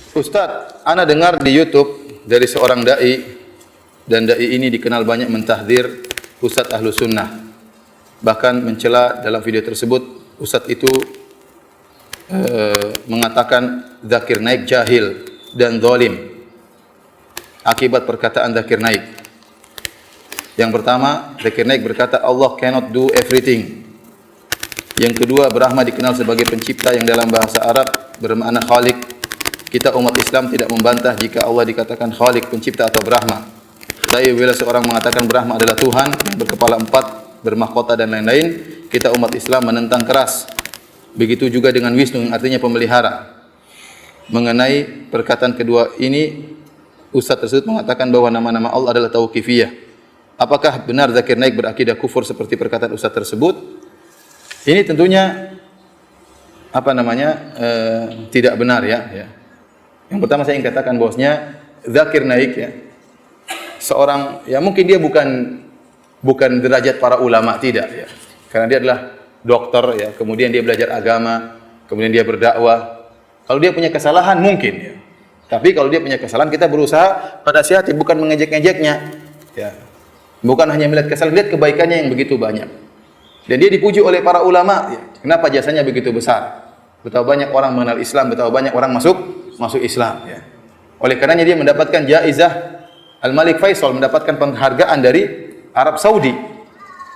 Ustadz, ana dengar di YouTube dari seorang dai, dan dai ini dikenal banyak mentahdir Ustadz Ahlu Sunnah. Bahkan mencela dalam video tersebut, Ustadz itu mengatakan Zakir Naik jahil dan zalim akibat perkataan Zakir Naik. Yang pertama, Zakir Naik berkata Allah cannot do everything. Yang kedua, Brahma dikenal sebagai pencipta yang dalam bahasa Arab bermakna Khalik. Kita umat Islam tidak membantah jika Allah dikatakan Khalik, pencipta atau Brahma. Tapi bila seorang mengatakan Brahma adalah Tuhan yang berkepala 4, bermahkota dan lain-lain, kita umat Islam menentang keras. Begitu juga dengan Wisnu yang artinya pemelihara. Mengenai perkataan kedua ini, Ustaz tersebut mengatakan bahwa nama-nama Allah adalah tauqifiyah. Apakah benar Zakir Naik berakidah kufur seperti perkataan Ustaz tersebut? Ini tentunya tidak benar ya. Yang pertama saya ingin katakan bahwasanya Zakir Naik ya, seorang ya mungkin dia bukan derajat para ulama, tidak ya. Karena dia adalah dokter ya, kemudian dia belajar agama, kemudian dia berdakwah. Kalau dia punya kesalahan mungkin ya. Tapi kalau dia punya kesalahan, kita berusaha pada nasihati, bukan mengejek-ngejeknya ya. Bukan hanya melihat kesalahan, lihat kebaikannya yang begitu banyak. Dan dia dipuji oleh para ulama ya. Kenapa jasanya begitu besar? Betapa banyak orang mengenal Islam, betapa banyak orang masuk Islam ya. Oleh karenanya dia mendapatkan jaizah Al-Malik Faisal, mendapatkan penghargaan dari Arab Saudi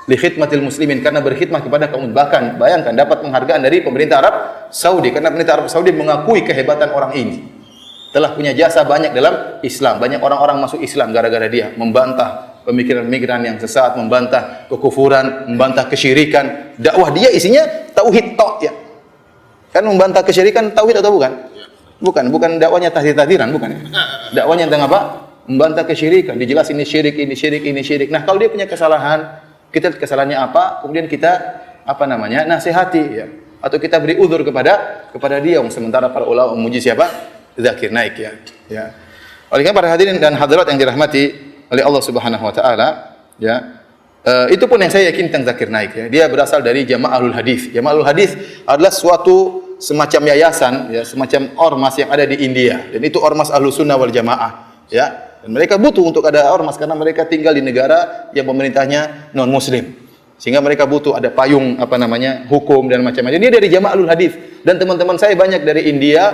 li khidmatil muslimin, karena berkhidmah kepada kaum. Bahkan bayangkan dapat penghargaan dari pemerintah Arab Saudi, karena pemerintah Arab Saudi mengakui kehebatan orang ini. Telah punya jasa banyak dalam Islam. Banyak orang-orang masuk Islam gara-gara dia, membantah pemikiran-pemikiran yang sesat, membantah kekufuran, membantah kesyirikan. Dakwah dia isinya tauhid tok ya. Kan membantah kesyirikan tauhid atau bukan? Bukan dakwahnya tahdir-tahdiran, bukan ya. Dakwahnya tentang apa? Membantah kesyirikan, dijelasin ini syirik, ini syirik, ini syirik. Nah, kalau dia punya kesalahan, kita lihat kesalahannya apa, kemudian kita nasihati ya. Atau kita beri uzur kepada dia. Sementara para ulama memuji siapa? Zakir Naik ya. Ya. Oleh karena para hadirin dan hadirat yang dirahmati oleh Allah Subhanahu wa taala, ya. Itu pun yang saya yakin tentang Zakir Naik ya. Dia berasal dari Jamaah Ahlul Hadis. Jamaah Ahlul Hadis adalah suatu semacam yayasan ya, semacam ormas yang ada di India, dan itu ormas Ahlus Sunnah wal Jamaah ya. Dan mereka butuh untuk ada ormas karena mereka tinggal di negara yang pemerintahnya non muslim. Sehingga mereka butuh ada payung hukum dan macam-macam. Dia dari Jamaah Ahlul Hadis, dan teman-teman saya banyak dari India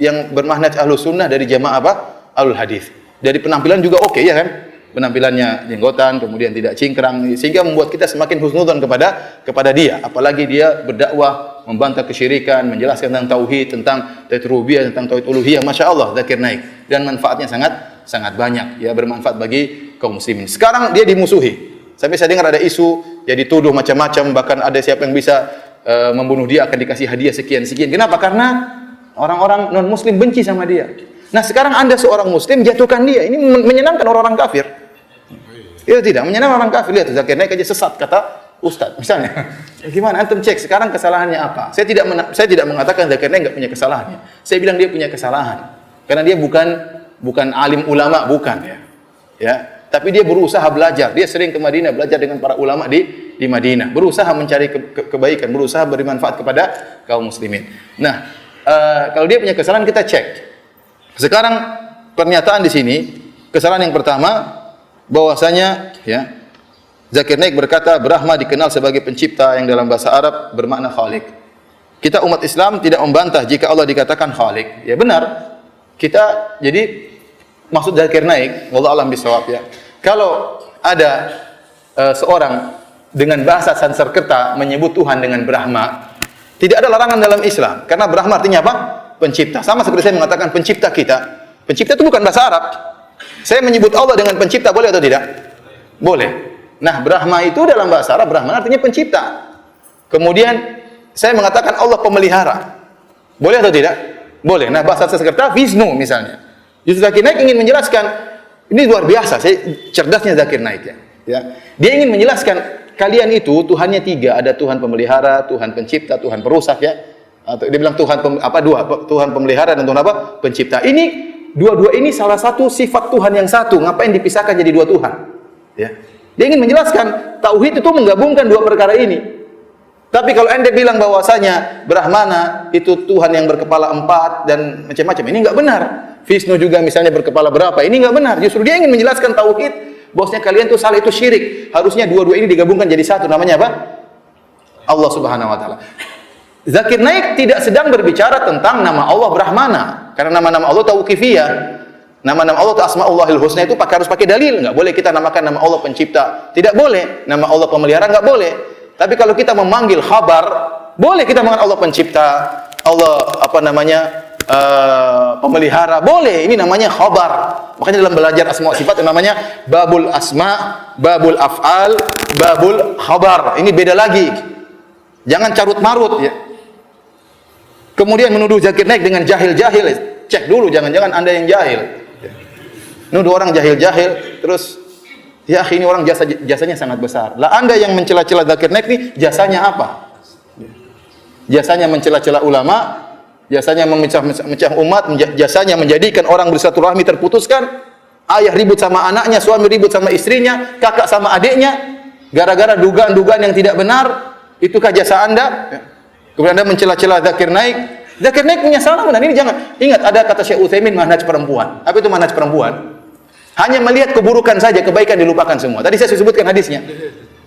yang bermanhaj Ahlus Sunnah dari Jamaah Ahlul Hadis. Dari penampilan juga oke ya kan? Penampilannya jenggotan, kemudian tidak cingkrang, sehingga membuat kita semakin husnudzon kepada dia. Apalagi dia berdakwah, membantah kesyirikan, menjelaskan tentang tauhid, tentang tauhid rububiyah, tentang tauhid uluhiyah. Masya Allah, Zakir Naik. Dan manfaatnya sangat banyak, ya, bermanfaat bagi kaum muslimin. Sekarang dia dimusuhi. Sampai saya dengar ada isu, ya dituduh macam-macam, bahkan ada siapa yang bisa membunuh dia akan dikasih hadiah sekian-sekian. Kenapa? Karena orang-orang non muslim benci sama dia. Nah, sekarang Anda seorang muslim jatuhkan dia. Ini menyenangkan orang-orang kafir. Ya tidak, menyenangkan orang kafir. Lihat, Zakir Naik aja sesat kata Ustaz misalnya. Gimana antum cek sekarang kesalahannya apa? Saya tidak mengatakan Zakir Naik enggak punya kesalahannya. Saya bilang dia punya kesalahan. Karena dia bukan alim ulama, bukan ya. Ya, tapi dia berusaha belajar. Dia sering ke Madinah belajar dengan para ulama di Madinah. Berusaha mencari kebaikan, berusaha beri manfaat kepada kaum muslimin. Nah, kalau dia punya kesalahan kita cek. Sekarang pernyataan di sini, kesalahan yang pertama bahwasanya ya Zakir Naik berkata Brahma dikenal sebagai pencipta yang dalam bahasa Arab bermakna Khalik. Kita umat Islam tidak membantah jika Allah dikatakan Khalik. Ya benar. Jadi maksud Zakir Naik, wallahu a'lam bishawab ya. Kalau ada seorang dengan bahasa Sanskerta menyebut Tuhan dengan Brahma, tidak ada larangan dalam Islam. Karena Brahma artinya apa? Pencipta. Sama seperti saya mengatakan pencipta kita. Pencipta itu bukan bahasa Arab. Saya menyebut Allah dengan pencipta boleh atau tidak? Boleh. Nah, Brahma itu dalam bahasa Arab, Brahman artinya pencipta. Kemudian saya mengatakan Allah pemelihara. Boleh atau tidak? Boleh. Nah, bahasa Sanskerta Wisnu misalnya. Justru Zakir Naik ingin menjelaskan, ini luar biasa, cerdasnya Zakir Naik ya. Ya. Dia ingin menjelaskan kalian itu Tuhannya tiga, ada Tuhan pemelihara, Tuhan pencipta, Tuhan perusak ya. Atau dia bilang Tuhan pemelihara dan Tuhan apa? Pencipta. Ini dua-dua ini salah satu sifat Tuhan yang satu. Ngapain dipisahkan jadi dua Tuhan? Ya. Dia ingin menjelaskan tauhid itu menggabungkan dua perkara ini. Tapi kalau anda bilang bahwasanya Brahmana itu Tuhan yang berkepala 4 dan macam-macam, ini enggak benar. Vishnu juga misalnya berkepala berapa, ini enggak benar. Justru dia ingin menjelaskan tauhid, bahwasanya kalian tuh salah, itu syirik. Harusnya dua-dua ini digabungkan jadi satu, namanya apa? Allah Subhanahu wa taala. Zakir Naik tidak sedang berbicara tentang nama Allah Brahmana, karena nama-nama Allah tauqifiyah. Nama-nama Allah itu Asmaullahil Husna itu harus pakai dalil. Enggak boleh kita namakan nama Allah pencipta, tidak boleh. Nama Allah pemelihara enggak boleh. Tapi kalau kita memanggil khabar, boleh kita memanggil Allah pencipta, Allah pemelihara, boleh. Ini namanya khabar. Makanya dalam belajar asma wa sifat namanya babul asma, babul af'al, babul khabar. Ini beda lagi. Jangan carut marut ya. Kemudian menuduh Zakir Naik dengan jahil-jahil. Cek dulu, jangan-jangan anda yang jahil. Nuduh orang jahil-jahil, terus ya ini orang jasanya sangat besar. Lah anda yang mencela-cela Zakir Naik nih, jasanya apa? Jasanya mencela-cela ulama, jasanya memecah umat, jasanya menjadikan orang bersilaturahmi terputuskan, ayah ribut sama anaknya, suami ribut sama istrinya, kakak sama adiknya, gara-gara dugaan-dugaan yang tidak benar. Itukah jasa anda? Kemudian anda mencela-cela Zakir Naik. Zakir Naik punya salah benar. Ini jangan ingat, ada kata Syekh Utsaimin, manhaj perempuan. Apa itu manhaj perempuan? Hanya melihat keburukan saja, kebaikan dilupakan semua. Tadi saya sebutkan hadisnya.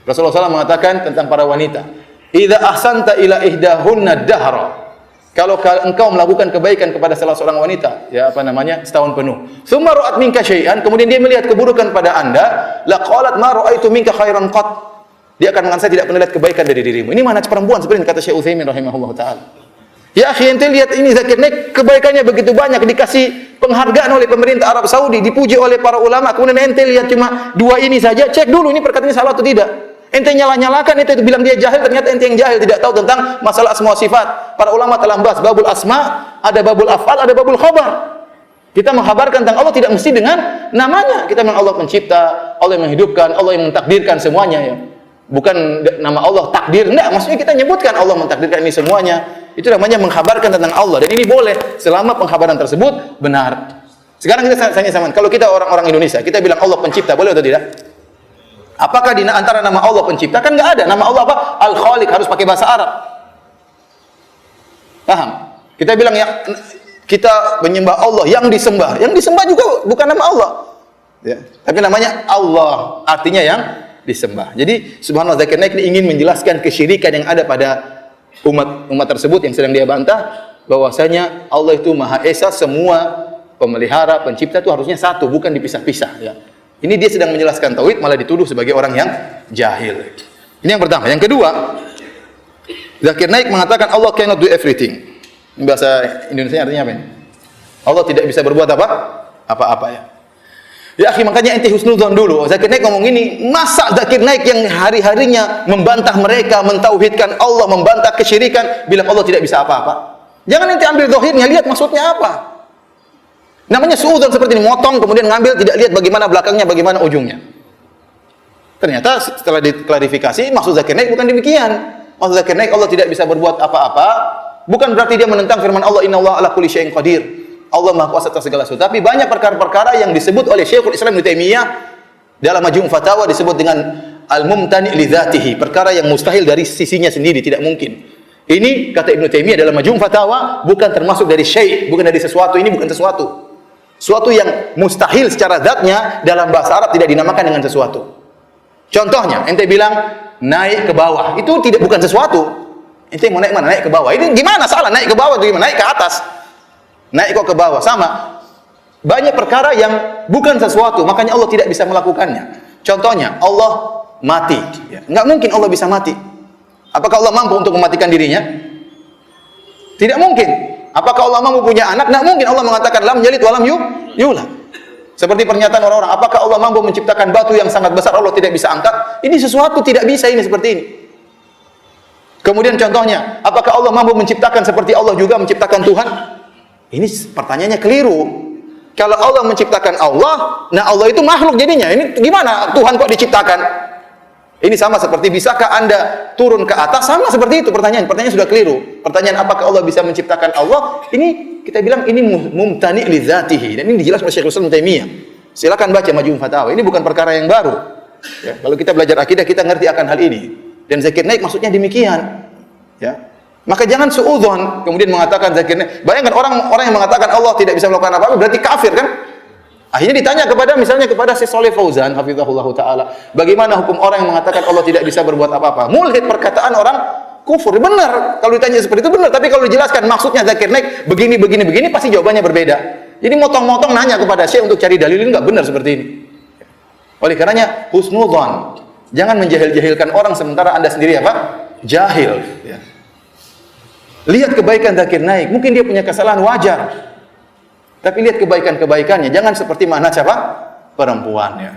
Rasulullah SAW mengatakan tentang para wanita, "Idza ahsanta ila ihdahunna dahra." Kalau engkau melakukan kebaikan kepada salah seorang wanita, ya setahun penuh. Tsumma ra'at minka syai'an, kemudian dia melihat keburukan pada anda, la qalat ma ra'aitu minka khairan qat. Dia akan mengatakan, saya tidak pernah lihat kebaikan dari dirimu. Ini manhaj perempuan seperti kata Syekh Utsaimin rahimahullah taala. Ya akhi, ente lihat ini Zakir Naik, kebaikannya begitu banyak, dikasih penghargaan oleh pemerintah Arab Saudi, dipuji oleh para ulama. Kemudian ente lihat cuma dua ini saja, cek dulu ini perkataannya salah atau tidak. Ente nyalah-nyalakan, ente bilang dia jahil, ternyata ente yang jahil, tidak tahu tentang masalah asma wa sifat. Para ulama telah membahas babul asma, ada babul af'al, ada babul khabar. Kita mengkhabarkan tentang Allah tidak mesti dengan namanya. Kita memang Allah pencipta, Allah yang menghidupkan, Allah yang mentakdirkan semuanya ya. Bukan nama Allah takdir, enggak, maksudnya kita nyebutkan Allah mentakdirkan ini semuanya. Itu namanya mengkhabarkan tentang Allah, dan ini boleh selama pengkhabaran tersebut benar. Sekarang kita tanya sama, kalau kita orang-orang Indonesia, kita bilang Allah pencipta, boleh atau tidak? Apakah di antara nama Allah pencipta? Kan enggak ada. Nama Allah apa? Al-Khaliq, harus pakai bahasa Arab. Paham? Kita bilang ya, kita menyembah Allah yang disembah. Yang disembah juga bukan nama Allah. Ya, tapi namanya Allah, artinya yang disembah. Jadi subhanallah, Zakir Naik ini ingin menjelaskan kesyirikan yang ada pada umat tersebut yang sedang dia bantah, bahwasanya Allah itu Maha Esa, semua pemelihara, pencipta itu harusnya satu, bukan dipisah-pisah ya. Ini dia sedang menjelaskan tauhid, malah dituduh sebagai orang yang jahil. Ini yang pertama. Yang kedua, Zakir Naik mengatakan Allah cannot do everything. Ini bahasa Indonesia artinya apa ini? Allah tidak bisa berbuat apa-apa ya. Ya akhi, makanya ente husnudzon dulu. Zakir Naik ngomong ini, masa Zakir Naik yang hari-harinya membantah mereka, mentauhidkan Allah, membantah kesyirikan, bilang Allah tidak bisa apa-apa. Jangan ente ambil zahirnya, lihat maksudnya apa. Namanya suudzon seperti ini, motong kemudian ngambil, tidak lihat bagaimana belakangnya, bagaimana ujungnya. Ternyata setelah diklarifikasi, maksud Zakir Naik bukan demikian. Maksud Zakir Naik Allah tidak bisa berbuat apa-apa, bukan berarti dia menentang firman Allah, innallaha ala kulli syai'in qadir. Allah Maha Kuasa atas segala sesuatu. Tapi banyak perkara-perkara yang disebut oleh Syekhul Islam Ibnu Taimiyah dalam Majmu' Fatawa disebut dengan al-mumtani' li dzatihi, perkara yang mustahil dari sisinya sendiri, tidak mungkin. Ini kata Ibnu Taimiyah dalam Majmu' Fatawa bukan termasuk dari syai', bukan dari sesuatu, ini bukan sesuatu. Suatu yang mustahil secara zatnya dalam bahasa Arab tidak dinamakan dengan sesuatu. Contohnya, ente bilang naik ke bawah, itu bukan sesuatu. Ente mau naik mana? Naik ke bawah. Ini gimana salah naik ke bawah itu gimana? Naik ke atas. Naik kok ke bawah, sama. Banyak perkara yang bukan sesuatu, makanya Allah tidak bisa melakukannya. Contohnya, Allah mati. Enggak mungkin Allah bisa mati. Apakah Allah mampu untuk mematikan dirinya? Tidak mungkin. Apakah Allah mampu punya anak? Enggak mungkin. Allah mengatakan lam yalid wa lam yulad. Seperti pernyataan orang-orang, apakah Allah mampu menciptakan batu yang sangat besar Allah tidak bisa angkat? Ini sesuatu tidak bisa, ini seperti ini. Kemudian contohnya, apakah Allah mampu menciptakan seperti Allah juga menciptakan Tuhan? Ini pertanyaannya keliru. Kalau Allah menciptakan Allah, nah Allah itu makhluk jadinya. Ini gimana Tuhan kok diciptakan? Ini sama seperti bisakah Anda turun ke atas? Sama seperti itu pertanyaan. Pertanyaan sudah keliru. Pertanyaan apakah Allah bisa menciptakan Allah? Ini kita bilang ini mumtani' li dzatihi. Dan ini dijelaskan oleh Syekhul Islam Ibnu Taimiyah. Silakan baca Majmu' Fatawa. Ini bukan perkara yang baru. Ya, kalau kita belajar akidah kita ngerti akan hal ini. Dan Zakir Naik maksudnya demikian. Ya. Maka jangan suudzon kemudian mengatakan zakirnya. Bayangkan orang yang mengatakan Allah tidak bisa melakukan apa-apa berarti kafir kan? Akhirnya ditanya misalnya kepada Syekh Shalih Fauzan hafizahullah taala, bagaimana hukum orang yang mengatakan Allah tidak bisa berbuat apa-apa? Mulhid, perkataan orang kufur. Benar. Kalau ditanya seperti itu benar, tapi kalau dijelaskan maksudnya zakir naik begini pasti jawabannya berbeda. Jadi motong-motong nanya kepada Syekh untuk cari dalil ini enggak benar seperti ini. Oleh karenanya husnudzon. Jangan menjahil-jahilkan orang sementara Anda sendiri apa? Jahil, ya. Lihat kebaikan zakir naik, mungkin dia punya kesalahan wajar. Tapi lihat kebaikan-kebaikannya, jangan seperti mana siapa? Perempuan, ya.